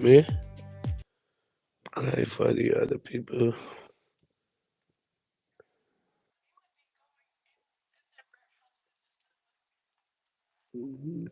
Me? Cry for the other people. Mhm.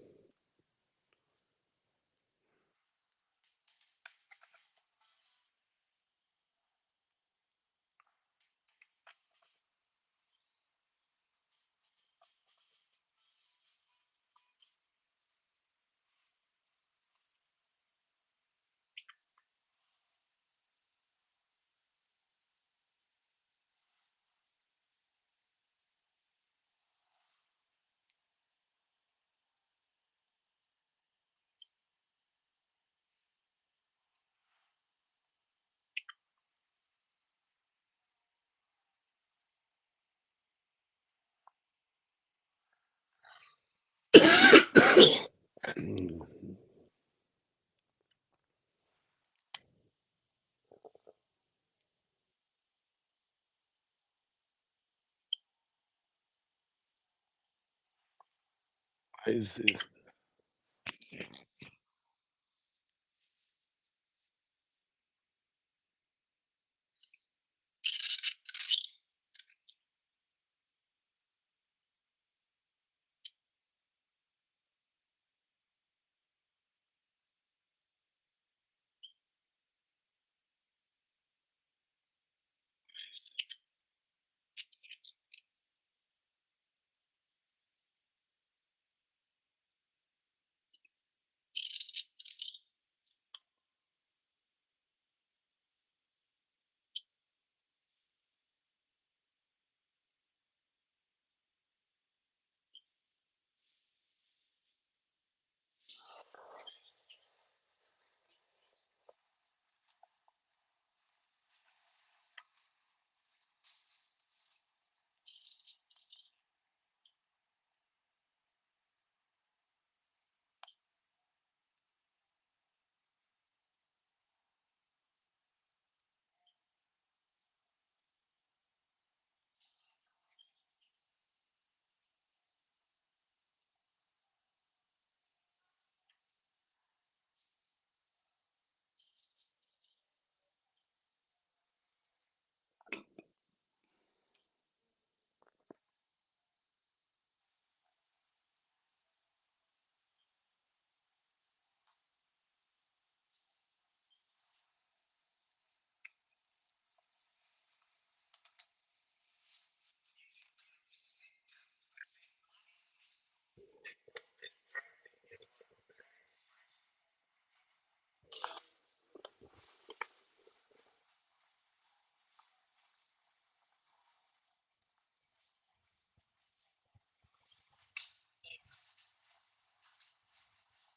Why is this?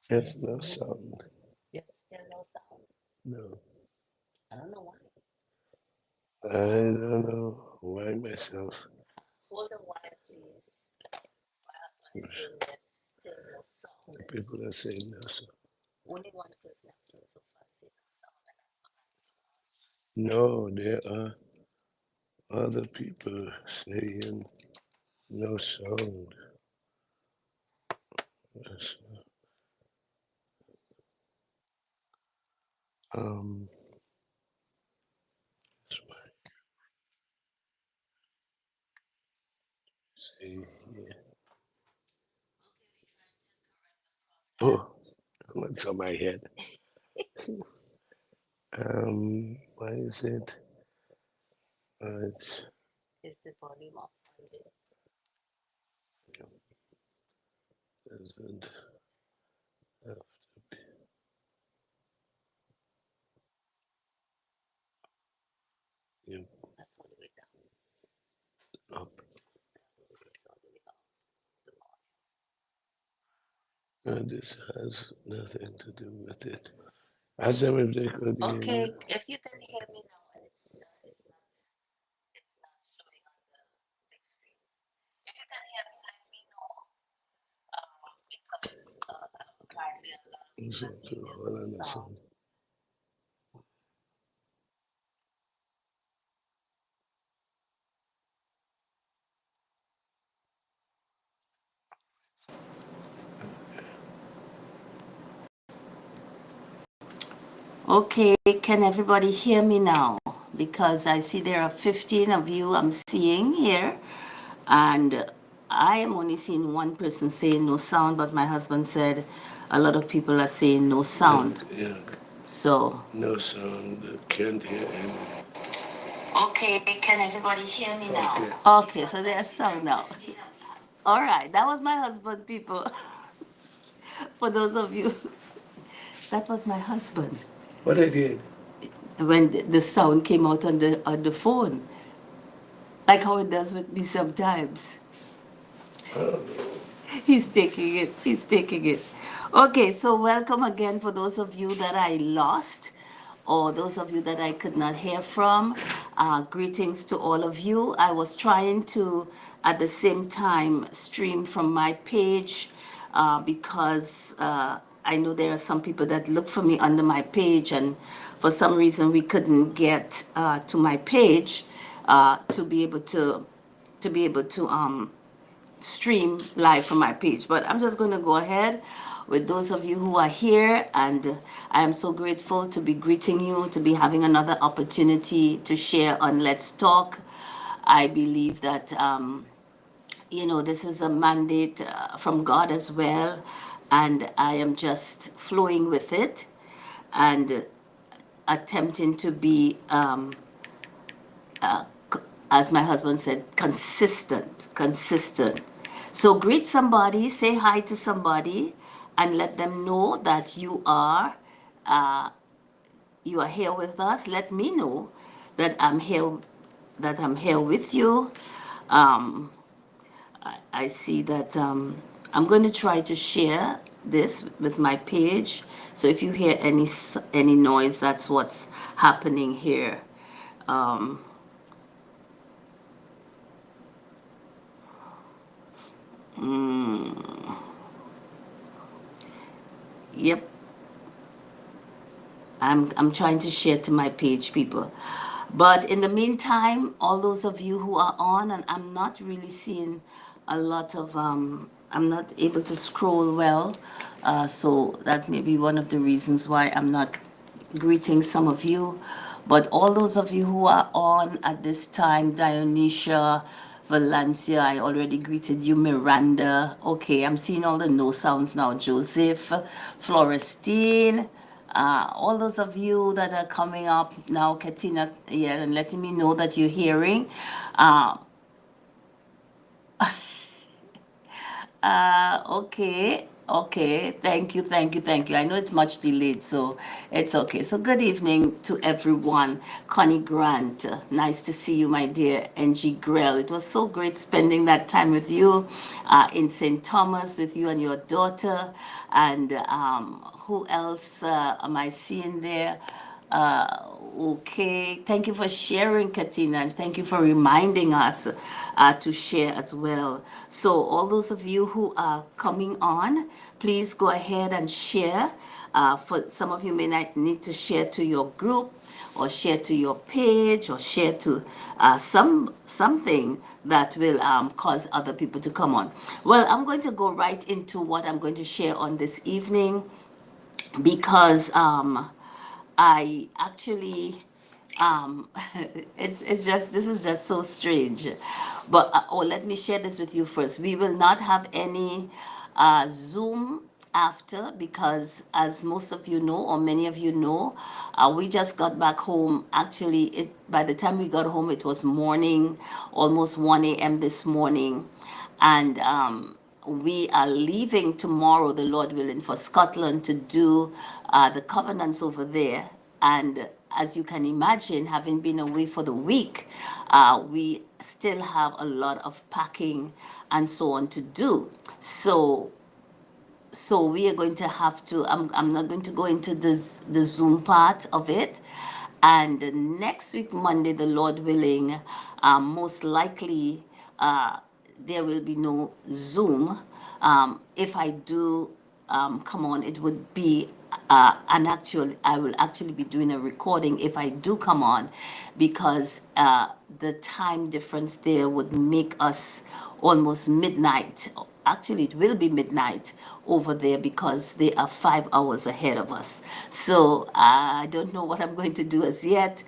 Yes, no sound. There's still no sound. No. I don't know why. I don't know why myself. Hold a while, please. My husband is saying there's still no The sound. people are saying no sound. Only one person I've seen so far say no sound, and that's No, there are other people saying no sound. Yes. Um, let's see here. Oh, what's on my head? Why is it? It's is the volume up on this. doesn't have to be That's all the way down. up. It's all the way up. The volume. This has nothing to do with it. Ask them if they could hear you. Okay, if you can hear me now, and it's not showing on the big screen. If you can hear me, let me know. Because apparently a lot of people are saying there's Hold no on a sound. second. Okay, can everybody hear me now? Because I see there are 15 of you I'm seeing here, and I am only seeing one person saying no sound, but my husband said a lot of people are saying no sound. Yeah, So, no sound. Can't hear any. okay, can everybody hear me now? Okay. Okay, so there's sound now. All right, that was my husband, people. For those of you, that was my husband. What I did? When the sound came out on the phone, like how it does with me sometimes. I don't know. He's taking it. He's taking it. Okay, so welcome again for those of you that I lost or those of you that I could not hear from. Greetings to all of you. I was trying to, at the same time, stream from my page because I know there are some people that look for me under my page, and for some reason we couldn't get to my page to be able to stream live from my page. But I'm just going to go ahead with those of you who are here, and I am so grateful to be greeting you, to be having another opportunity to share on Let's Talk. I believe that this is a mandate from God as well, and I am just flowing with it and attempting to be as my husband said, consistent. So greet somebody, say hi to somebody, and let them know that you are here with us. Let me know that I'm here with you. Um, I see that I'm going to try to share this with my page. So if you hear any noise, that's what's happening here. Um, yep, I'm trying to share to my page, people. But in the meantime, all those of you who are on, and I'm not really seeing a lot of, I'm not able to scroll well. So that may be one of the reasons why I'm not greeting some of you. But all those of you who are on at this time, Dionysia, Valencia, I already greeted you, Miranda. Okay, I'm seeing all the no sounds now. Joseph, Florestine, all those of you that are coming up now, Katina, yeah, and letting me know that you're hearing. Uh, okay, okay. Thank you, thank you, thank you. I know it's much delayed, so it's okay. So, good evening to everyone. Connie Grant, nice to see you, my dear. NG Grell, it was so great spending that time with you in St. Thomas with you and your daughter. And who else am I seeing there? Okay, thank you for sharing, Katina, and thank you for reminding us to share as well. So, all those of you who are coming on, please go ahead and share. For some of you may not need to share to your group, or share to your page, or share to something that will cause other people to come on. Well, I'm going to go right into what I'm going to share on this evening because I actually um it's just this is just so strange. But let me share this with you first. We will not have any Zoom after, because as most of you know, or many of you know, we just got back home. Actually, it by the time we got home it was morning, almost 1 a.m. this morning. And we are leaving tomorrow, the Lord willing, for Scotland to do the covenants over there. And as you can imagine, having been away for the week, we still have a lot of packing and so on to do. So we are going to have to, I'm not going to go into the Zoom part of it. And next week, Monday, the Lord willing, most likely there will be no Zoom. If I do come on, it would be I will actually be doing a recording if I do come on, because the time difference there would make us almost midnight actually it will be midnight over there because they are 5 hours ahead of us. So I don't know what I'm going to do as yet.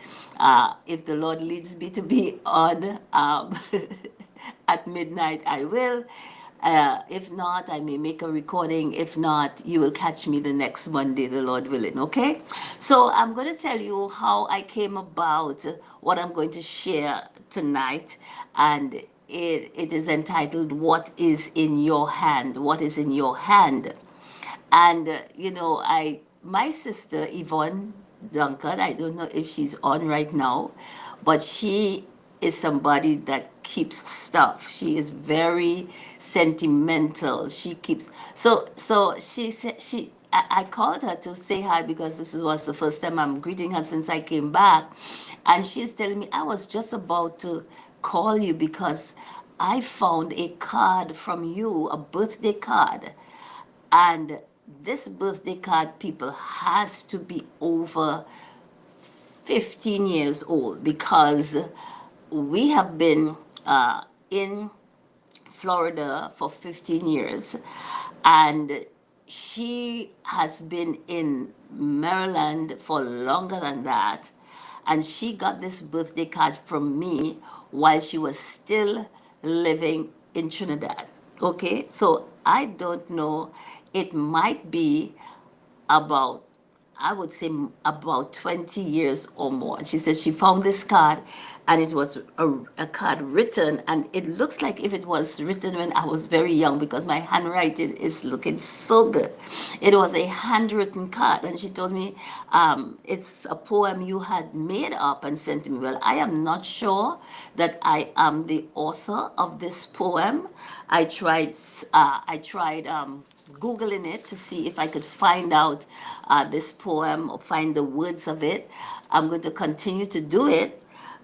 If the Lord leads me to be on at midnight, I will. If not, I may make a recording. If not, you will catch me the next Monday, the Lord willing. Okay? So I'm going to tell you how I came about what I'm going to share tonight. And it is entitled, What is in Your Hand? What is in Your Hand? And my sister Yvonne Duncan, I don't know if she's on right now, but she is somebody that keeps stuff. She is very sentimental. She keeps so she said I called her to say hi because this was the first time I'm greeting her since I came back, and she's telling me I was just about to call you because I found a card from you, a birthday card, and this birthday card, people, has to be over 15 years old because we have been in Florida for 15 years, and she has been in Maryland for longer than that. And she got this birthday card from me while she was still living in Trinidad. Okay, so I don't know, it might be about, I would say, about 20 years or more. And she said she found this card, and it was a card written, and it looks like if it was written when I was very young because my handwriting is looking so good. It was a handwritten card, and she told me it's a poem you had made up and sent to me. Well, I am not sure that I am the author of this poem. I tried Googling it to see if I could find out this poem or find the words of it. I'm going to continue to do it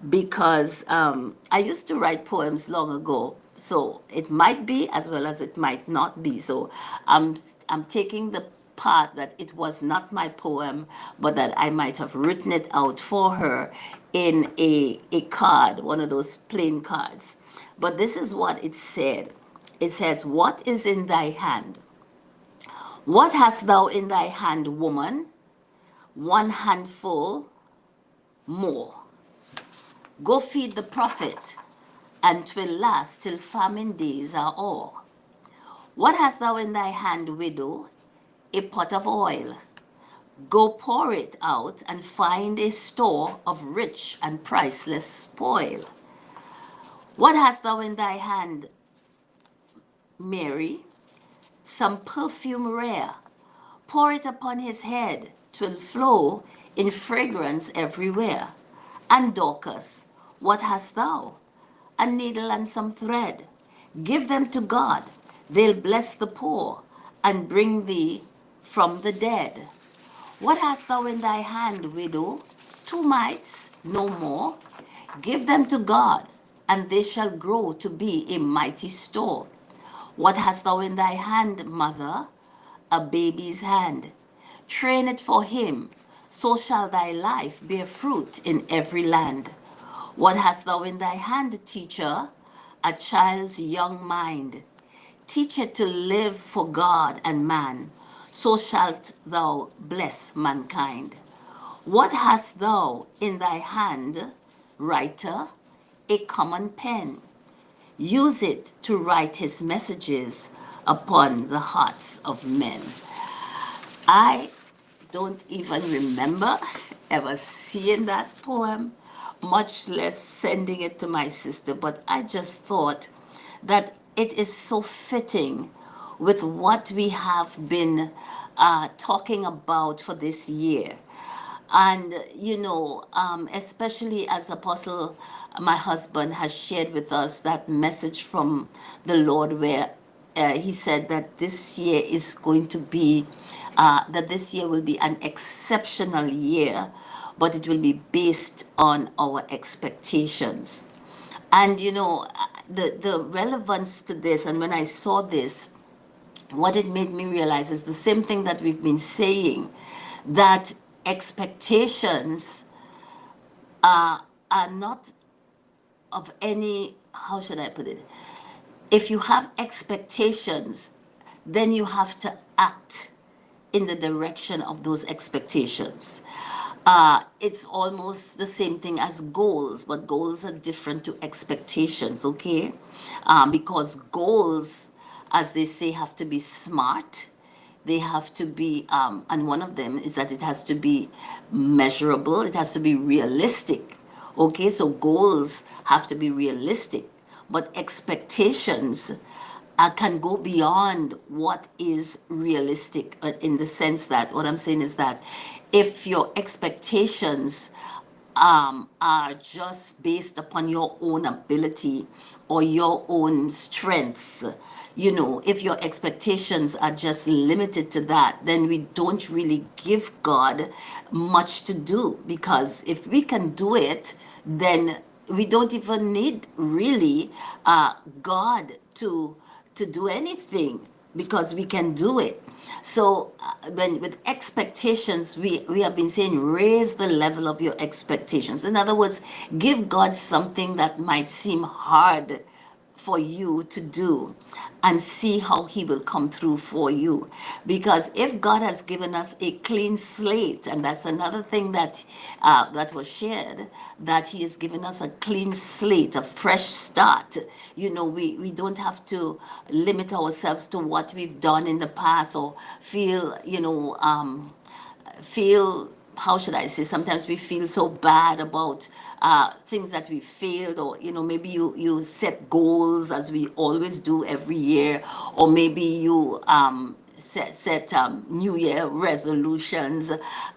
because I used to write poems long ago. So it might be as well as it might not be. So I'm, I'm taking the part that it was not my poem, but that I might have written it out for her in a card, one of those plain cards. But this is what it said. It says, What is in thy hand? What hast thou in thy hand, woman? One handful more. Go feed the prophet, and 'twill last till famine days are o'er. What hast thou in thy hand, widow? A pot of oil. Go pour it out and find a store of rich and priceless spoil. What hast thou in thy hand, Mary? Some perfume rare. Pour it upon his head, 'twill flow in fragrance everywhere. And Dorcas, what hast thou? A needle and some thread. Give them to God, they'll bless the poor and bring thee from the dead. What hast thou in thy hand, widow? 2 mites, no more. Give them to God, and they shall grow to be a mighty store. What hast thou in thy hand, mother? A baby's hand. Train it for him, so shall thy life bear fruit in every land. What hast thou in thy hand, teacher? A child's young mind. Teach it to live for God and man, so shalt thou bless mankind. What hast thou in thy hand, writer? A common pen. Use it to write his messages upon the hearts of men. I don't even remember ever seeing that poem, much less sending it to my sister, but I just thought that it is so fitting with what we have been talking about for this year. And, especially as Apostle, my husband, has shared with us that message from the Lord where he said that this year is going to be, that this year will be an exceptional year, but it will be based on our expectations. And, the relevance to this, and when I saw this, what it made me realize is the same thing that we've been saying, that expectations are not of any, how should I put it? if you have expectations, then you have to act in the direction of those expectations. It's almost the same thing as goals, but goals are different to expectations, okay? Because goals, as they say, have to be smart. They have to be, and one of them is that it has to be measurable, it has to be realistic. Okay, so goals have to be realistic, but expectations can go beyond what is realistic, in the sense that what I'm saying is that if your expectations are just based upon your own ability or your own strengths, if your expectations are just limited to that, then we don't really give God much to do, because if we can do it, then we don't even need really God to do anything, because we can do it. So when with expectations, we have been saying raise the level of your expectations. In other words, give God something that might seem hard for you to do, and see how he will come through for you. Because if God has given us a clean slate, and that's another thing that was shared, that he has given us a clean slate, a fresh start. We don't have to limit ourselves to what we've done in the past, or feel, how should I say, sometimes we feel so bad about things that we failed, or maybe you set goals, as we always do every year, or maybe you set New Year resolutions,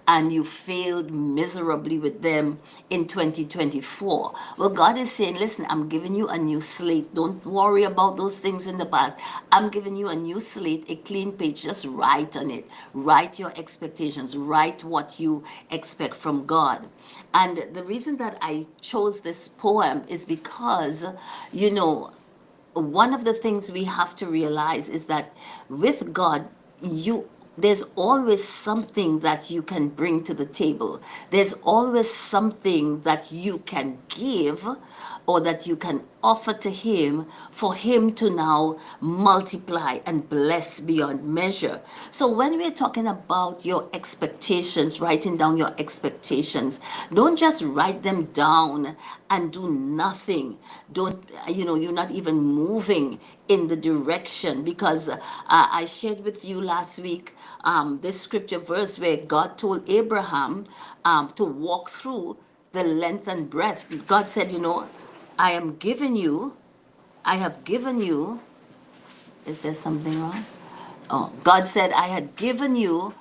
and you failed miserably with them in 2024. Well, God is saying, listen, I'm giving you a new slate. Don't worry about those things in the past. I'm giving you a new slate, a clean page. Just write on it. Write your expectations. Write what you expect from God. And the reason that I chose this poem is because, one of the things we have to realize is that with God, you there's always something that you can bring to the table. There's always something that you can give, or that you can offer to him, for him to now multiply and bless beyond measure. So when we're talking about your expectations, writing down your expectations, don't just write them down and do nothing. Don't, you're not even moving in the direction, because I shared with you last week this scripture verse where God told Abraham to walk through the length and breadth. God said, I am giving you, I have given you, is there something wrong? Oh, God said, I have given you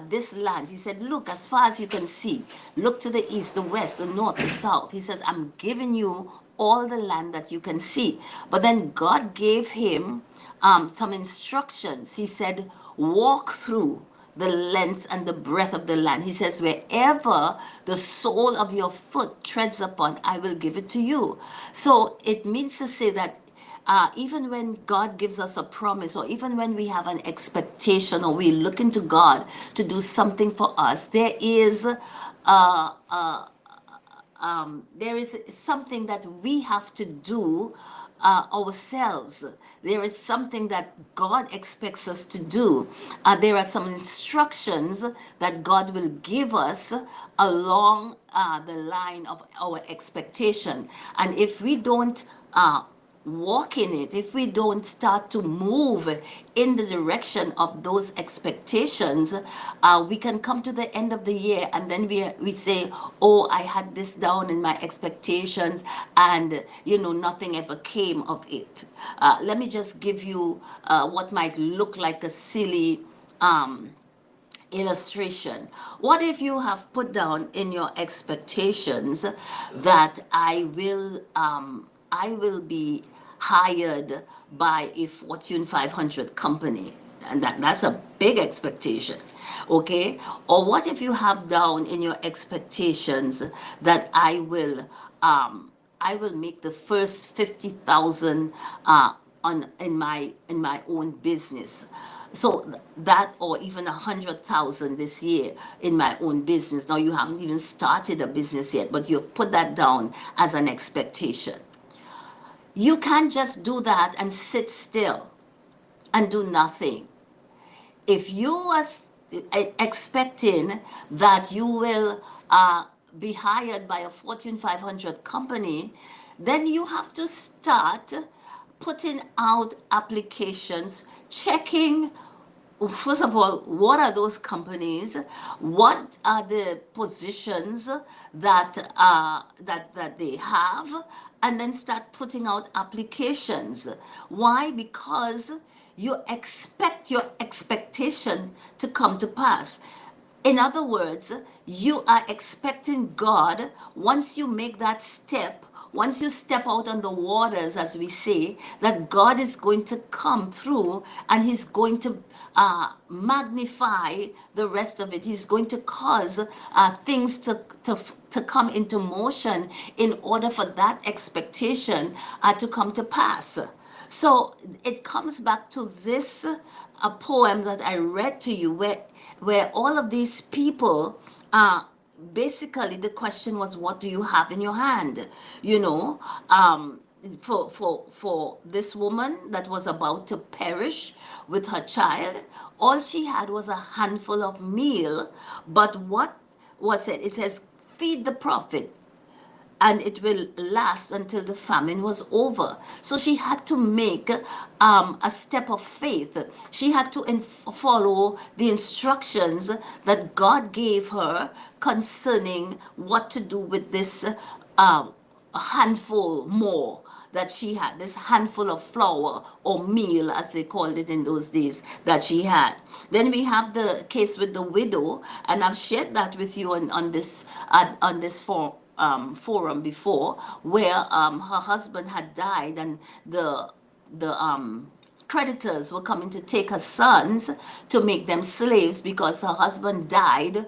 this land. He said, look as far as you can see. Look to the east, the west, the north, the south. He says, I'm giving you all the land that you can see. But then God gave him some instructions. He said, walk through the length and the breadth of the land. He says, wherever the sole of your foot treads upon, I will give it to you. So it means to say that even when God gives us a promise, or even when we have an expectation, or we look into God to do something for us, there is something that we have to do ourselves. There is something that God expects us to do. There are some instructions that God will give us along the line of our expectation. And if we don't walk in it, if we don't start to move in the direction of those expectations, we can come to the end of the year, and then we say, oh, I had this down in my expectations, and nothing ever came of it. Let me just give you what might look like a silly illustration. What if you have put down in your expectations that I will be hired by a Fortune 500 company? And that's a big expectation. Okay? Or what if you have down in your expectations that I will make the first 50,000 in my own business. So that, or even 100,000 this year in my own business. Now you haven't even started a business yet, but you've put that down as an expectation. You can't just do that and sit still and do nothing. If you are expecting that you will be hired by a Fortune 500 company, then you have to start putting out applications, checking, first of all, what are those companies? What are the positions that they have? And then start putting out applications. Why? Because you expect your expectation to come to pass. In other words, you are expecting God, once you make that step, once you step out on the waters, as we say, that God is going to come through and He's going to magnify the rest of it. He's going to cause things to come into motion in order for that expectation to come to pass. So it comes back to this poem that I read to you, where all of these people basically the question was, what do you have in your hand? You know, for this woman that was about to perish with her child, all she had was a handful of meal. But what was it? It says, feed the prophet and it will last until the famine was over. So she had to make a step of faith. She had to follow the instructions that God gave her concerning what to do with this handful more that she had, this handful of flour or meal, as they called it in those days, that she had. Then we have the case with the widow, and I've shared that with you on this forum before, where her husband had died, and the creditors were coming to take her sons to make them slaves because her husband died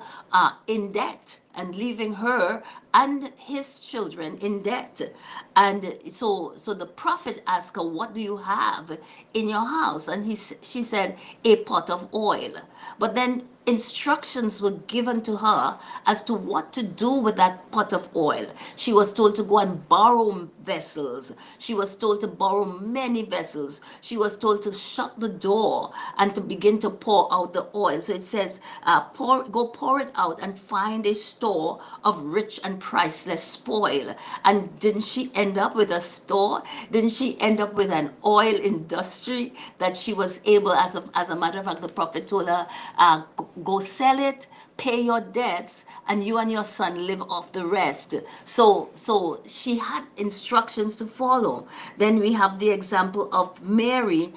in debt and leaving her and his children in debt. And so the prophet asked her, what do you have in your house? And she said, a pot of oil. But then instructions were given to her as to what to do with that pot of oil. She was told to go and borrow vessels. She was told to borrow many vessels. She was told to shut the door and to begin to pour out the oil. So it says, go pour it out and find a store of rich and priceless spoil. And didn't she end up with a store? Didn't she end up with an oil industry that she was able, as a matter of fact, the prophet told her, go sell it, pay your debts, and you and your son live off the rest. So she had instructions to follow. Then we have the example of Mary.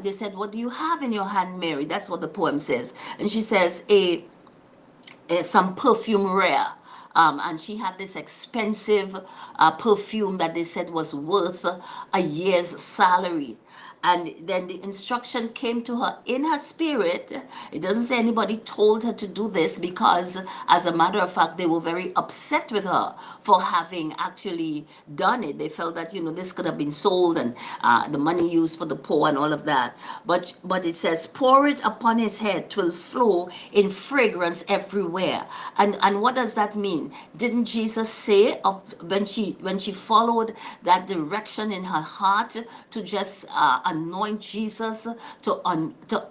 They said, what do you have in your hand, Mary? That's what the poem says. And she says, some perfume rare. And she had this expensive perfume that they said was worth a year's salary. And then the instruction came to her in her spirit. It doesn't say anybody told her to do this, because, as a matter of fact, they were very upset with her for having actually done it. They felt that, this could have been sold, and the money used for the poor and all of that. But it says, pour it upon his head, 'twill flow in fragrance everywhere. And what does that mean? Didn't Jesus say, of when she followed that direction in her heart to just anoint Jesus, to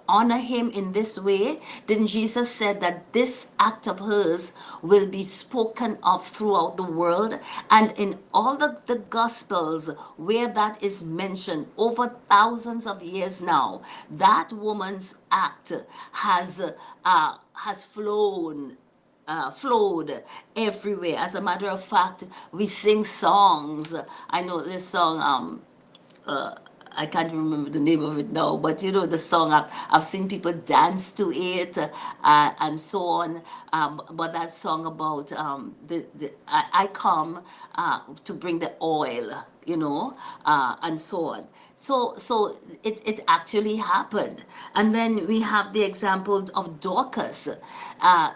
honor him in this way? Didn't Jesus said that this act of hers will be spoken of throughout the world? And in all the gospels where that is mentioned over thousands of years now, that woman's act has flowed everywhere. As a matter of fact, we sing songs. I know this song, I can't remember the name of it now, but the song, I've seen people dance to it and so on. But that song about I come to bring the oil, and so on. So it actually happened. And then we have the example of Dorcas,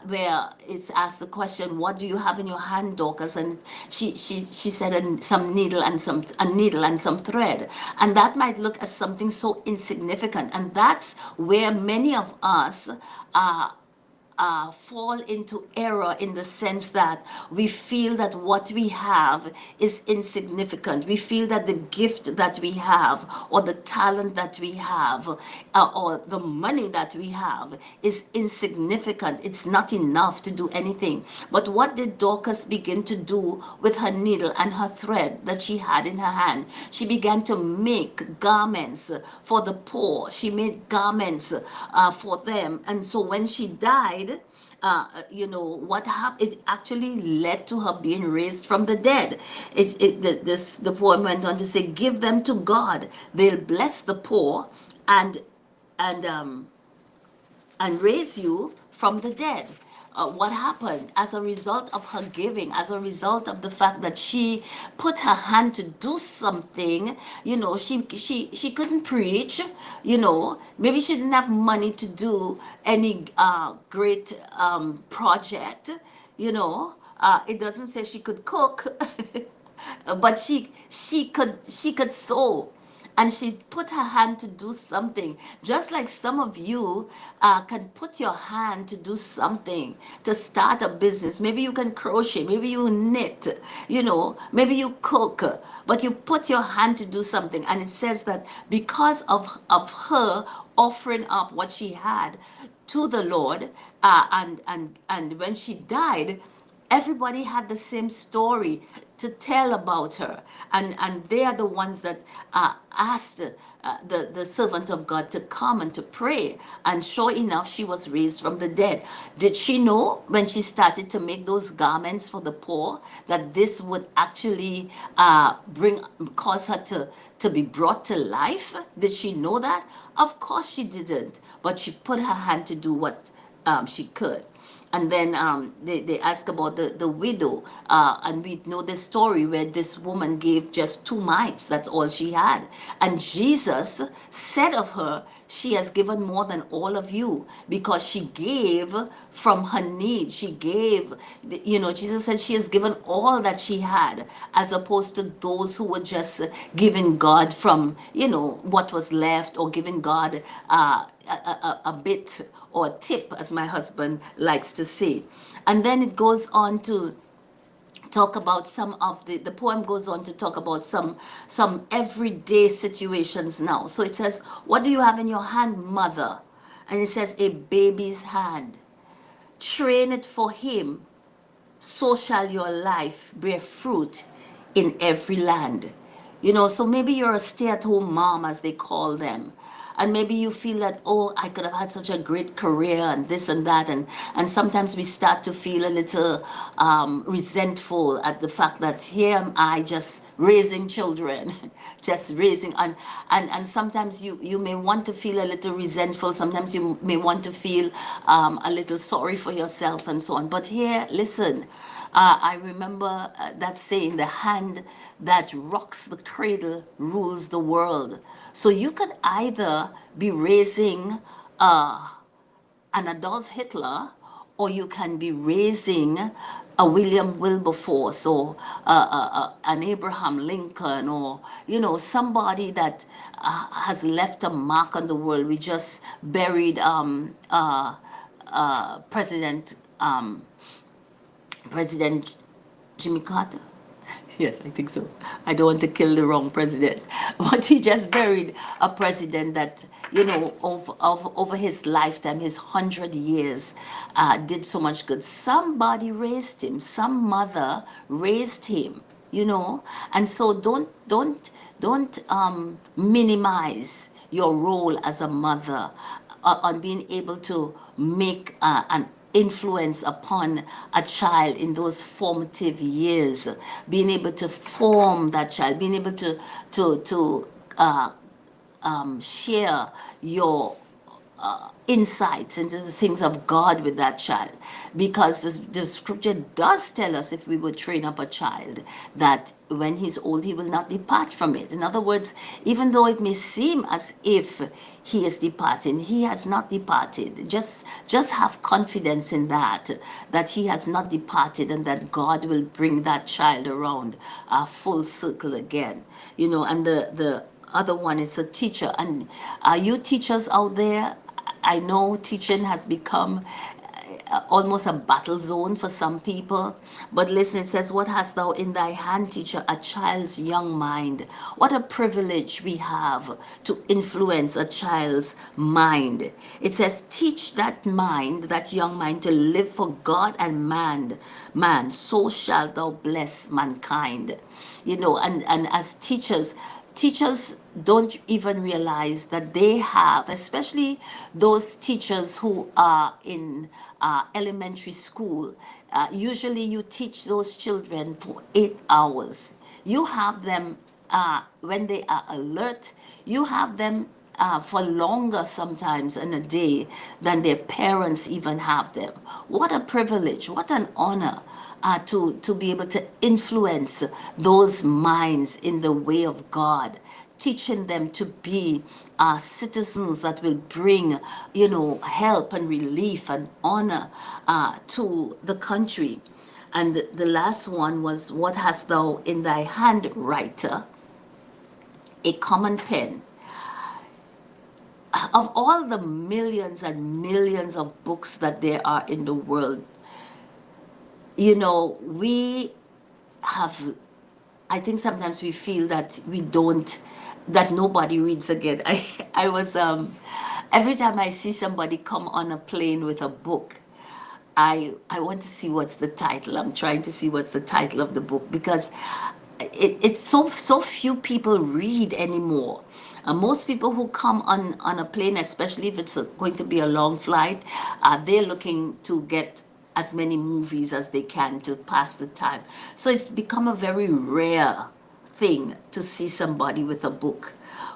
where it's asked the question, what do you have in your hand, Dorcas? And she said, some needle and some thread. And that might look as something so insignificant. And that's where many of us fall into error in the sense that we feel that what we have is insignificant. We feel that the gift that we have, or the talent that we have, or the money that we have is insignificant. It's not enough to do anything. But what did Dorcas begin to do with her needle and her thread that she had in her hand? She began to make garments for the poor. She made garments for them. And so when she died, what happened? It actually led to her being raised from the dead. The poem went on to say, "Give them to God; they'll bless the poor, and and um, and raise you from the dead." What happened as a result of her giving, as a result of the fact that she put her hand to do something? She couldn't preach. Maybe she didn't have money to do any great project. It doesn't say she could cook, but she could sew, and she put her hand to do something. Just like some of you can put your hand to do something, to start a business. Maybe you can crochet, maybe you knit, maybe you cook, but you put your hand to do something. And it says that because of her offering up what she had to the Lord, and when she died, everybody had the same story to tell about her, and they are the ones that asked the servant of God to come and to pray. And sure enough, she was raised from the dead. Did she know when she started to make those garments for the poor that this would actually bring cause her to be brought to life? Did she know that? Of course she didn't, but she put her hand to do what she could. And then they ask about the widow, and we know the story where this woman gave just 2 mites. That's all she had. And Jesus said of her, "She has given more than all of you," because she gave from her need. She gave, Jesus said she has given all that she had, as opposed to those who were just giving God from, what was left, or giving God a bit, or tip, as my husband likes to say. And then it goes on to talk about some of the poem goes on to talk about some everyday situations now. So it says, "What do you have in your hand, mother?" And it says, "A baby's hand. Train it for him, so shall your life bear fruit in every land." So maybe you're a stay-at-home mom, as they call them. And maybe you feel that, oh, I could have had such a great career and this and that. And sometimes we start to feel a little resentful at the fact that here am I just raising children, just raising. And sometimes you may want to feel a little resentful. Sometimes you may want to feel a little sorry for yourselves and so on. But here, listen, I remember that saying, "The hand that rocks the cradle rules the world." So you could either be raising an Adolf Hitler, or you can be raising a William Wilberforce, or an Abraham Lincoln, or somebody that has left a mark on the world. We just buried President President Jimmy Carter. Yes, I think so. I don't want to kill the wrong president. But he just buried a president that, over his lifetime, his 100 years, did so much good. Somebody raised him. Some mother raised him. And so don't minimize your role as a mother, on being able to make an influence upon a child in those formative years, being able to form that child, being able to share your insights into the things of God with that child. Because the scripture does tell us, if we would train up a child, that when he's old, he will not depart from it. In other words, even though it may seem as if he is departing, he has not departed. Just have confidence in that he has not departed, and that God will bring that child around full circle again. And the other one is a teacher. And you teachers out there, I know teaching has become, almost a battle zone for some people. But listen, it says, what hast thou in thy hand, teacher? A child's young mind. What a privilege we have to influence a child's mind. It says, teach that mind, that young mind, to live for God and man, so shalt thou bless mankind. And as teachers don't even realize that they have, especially those teachers who are in elementary school. Usually, you teach those children for 8 hours. You have them when they are alert. You have them for longer sometimes in a day than their parents even have them. What a privilege! What an honor! To be able to influence those minds in the way of God, teaching them to be citizens that will bring, help and relief and honor to the country. And the last one was, what hast thou in thy hand, writer? A common pen. Of all the millions and millions of books that there are in the world, we have, I think sometimes we feel that we don't, that nobody reads again. I was, every time I see somebody come on a plane with a book, I want to see what's the title. I'm trying to see what's the title of the book, because it's so few people read anymore. Most people who come on a plane, especially if it's going to be a long flight, they're looking to get as many movies as they can to pass the time. So it's become a very rare thing to see somebody with a book.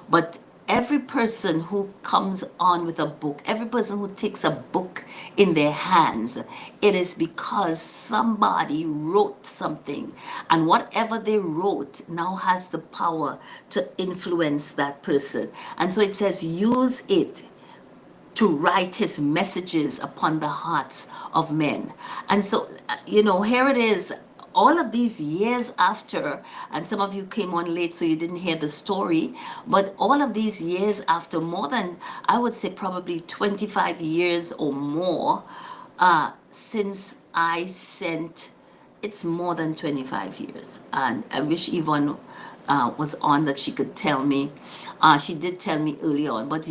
But every person who comes on with a book, every person who takes a book in their hands, it is because somebody wrote something. And whatever they wrote now has the power to influence that person. And so it says, use it to write his messages upon the hearts of men. And so, here it is, all of these years after, and some of you came on late, so you didn't hear the story, but all of these years after, more than, I would say, probably 25 years or more, since I sent, it's more than 25 years. And I wish Yvonne was on, that she could tell me. She did tell me early on, but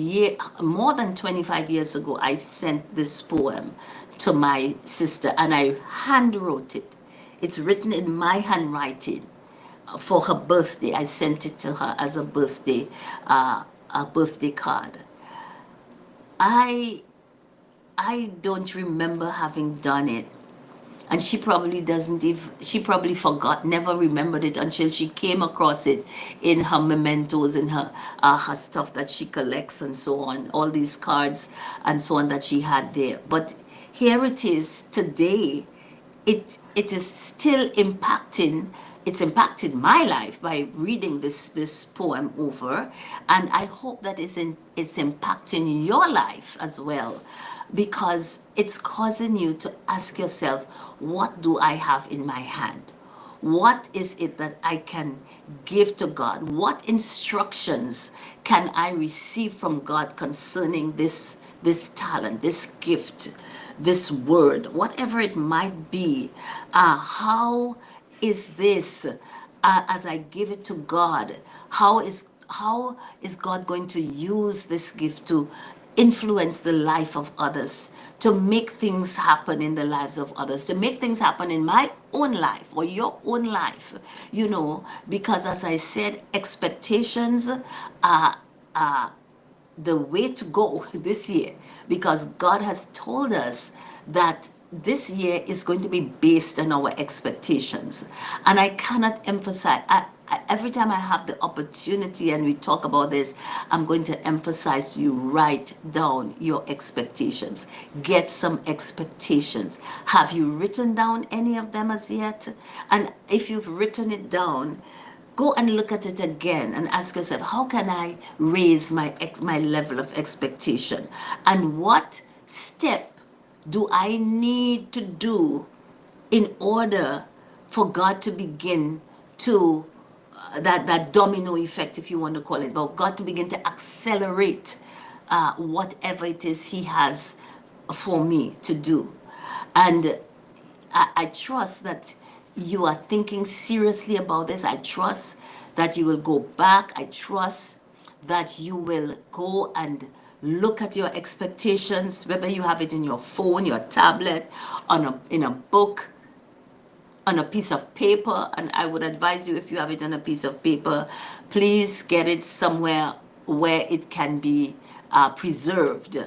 more than 25 years ago, I sent this poem to my sister, and I hand wrote it. It's written in my handwriting for her birthday. I sent it to her as a birthday card. I I don't remember having done it. And she probably doesn't even, she probably forgot, never remembered it until she came across it in her mementos, in her stuff that she collects and so on, all these cards and so on that she had there. But here it is today. It is still impacting. It's impacted my life by reading this poem over, and I hope that it's impacting your life as well, because it's causing you to ask yourself, what do I have in my hand? What is it that I can give to God? What instructions can I receive from God concerning this talent, this gift, this word, whatever it might be? How is this, as I give it to God? How is God going to use this gift to influence the life of others, to make things happen in the lives of others, to make things happen in my own life or your own life, because as I said, expectations are the way to go this year, because God has told us that this year is going to be based on our expectations. And I cannot emphasize, every time I have the opportunity and we talk about this, I'm going to emphasize to you, write down your expectations. Get some expectations. Have you written down any of them as yet? And if you've written it down, go and look at it again and ask yourself, how can I raise my level of expectation? And what step do I need to do in order for God to begin to, that domino effect, if you want to call it, but God to begin to accelerate whatever it is He has for me to do. And I trust that you are thinking seriously about this. I trust that you will go back. I trust that you will go and look at your expectations, whether you have it in your phone, your tablet, in a book, on a piece of paper. And I would advise you, if you have it on a piece of paper, please get it somewhere where it can be preserved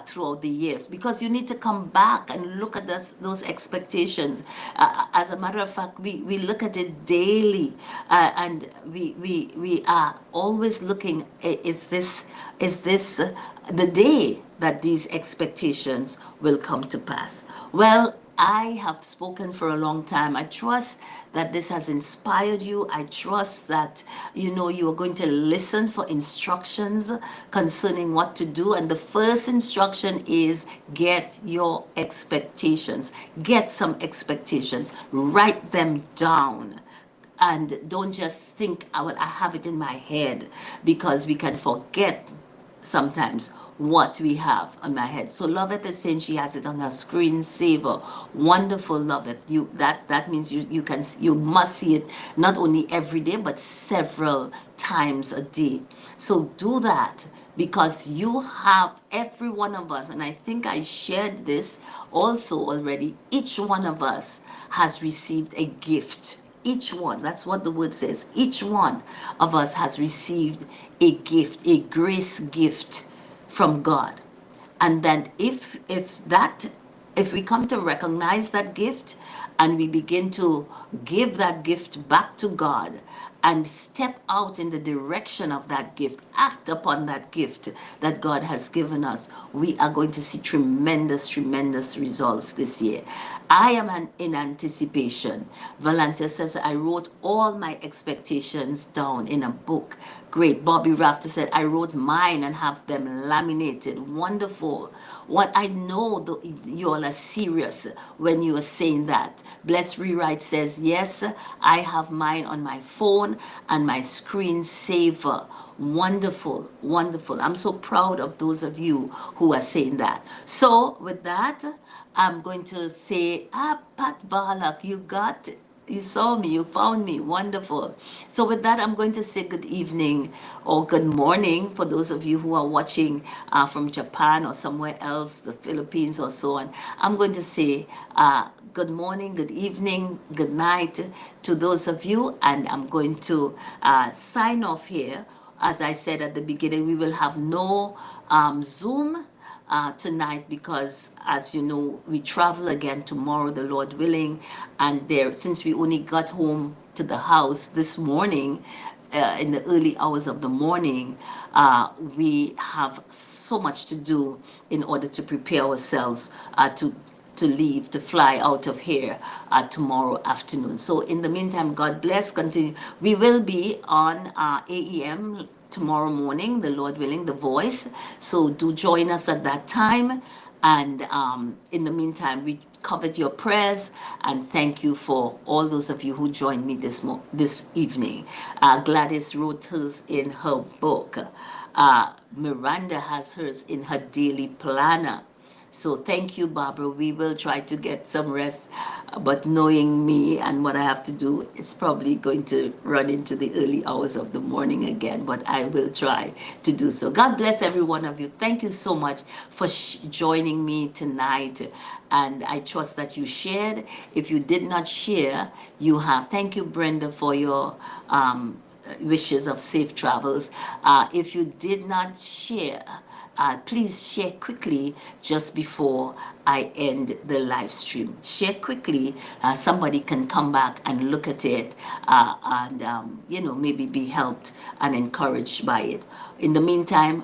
throughout the years, because you need to come back and look at those expectations. As a matter of fact, we look at it daily, and we are always looking, is this the day that these expectations will come to pass? Well, I have spoken for a long time. I trust that this has inspired you. I trust that you are going to listen for instructions concerning what to do. And the first instruction is get your expectations. Get some expectations. Write them down. And don't just think, well, I have it in my head, because we can forget sometimes what we have on my head. So Loveth is saying she has it on her screensaver. Wonderful, Loveth. That means you must see it not only every day but several times a day. So do that, because you have, every one of us, and I think I shared this also already, each one of us has received a gift. Each one, that's what the word says. Each one of us has received a gift, a grace gift from God. And then if we come to recognize that gift, and we begin to give that gift back to God, and step out in the direction of that gift, act upon that gift that God has given us, we are going to see tremendous, tremendous results this year. I am in anticipation. Valencia says, I wrote all my expectations down in a book. Great. Bobby Rafter said, I wrote mine and have them laminated. Wonderful. What I know, you all are serious when you are saying that. Bless Rewrite says, yes, I have mine on my phone and my screensaver. Wonderful, wonderful. I'm so proud of those of you who are saying that. So with that, I'm going to say, Pat Balak, you saw me, you found me, wonderful. So with that, I'm going to say good evening or good morning for those of you who are watching from Japan or somewhere else, the Philippines or so on. I'm going to say good morning, good evening, good night to those of you, and I'm going to sign off here. As I said at the beginning, we will have no Zoom tonight, because as you know, we travel again tomorrow, the Lord willing. And since we only got home to the house this morning, in the early hours of the morning, we have so much to do in order to prepare ourselves to leave, to fly out of here tomorrow afternoon. So in the meantime, God bless. Continue. We will be on AEM tomorrow morning, the Lord willing, The Voice. So do join us at that time. And in the meantime, we covered your prayers, and thank you for all those of you who joined me this evening. Gladys wrote hers in her book. Miranda has hers in her daily planner. So thank you, Barbara. We will try to get some rest, but knowing me and what I have to do, it's probably going to run into the early hours of the morning again, but I will try to do so. God bless every one of you. Thank you so much for joining me tonight, and I trust that you shared. If you did not share, you have. Thank you, Brenda, for your wishes of safe travels. If you did not share, please share quickly just before I end the live stream. Share quickly. Somebody can come back and look at it, and maybe be helped and encouraged by it. In the meantime,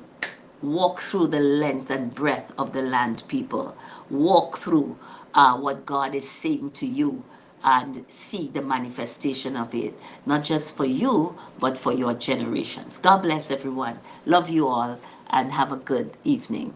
walk through the length and breadth of the land, people. Walk through what God is saying to you, and see the manifestation of it, not just for you, but for your generations. God bless everyone. Love you all, and have a good evening.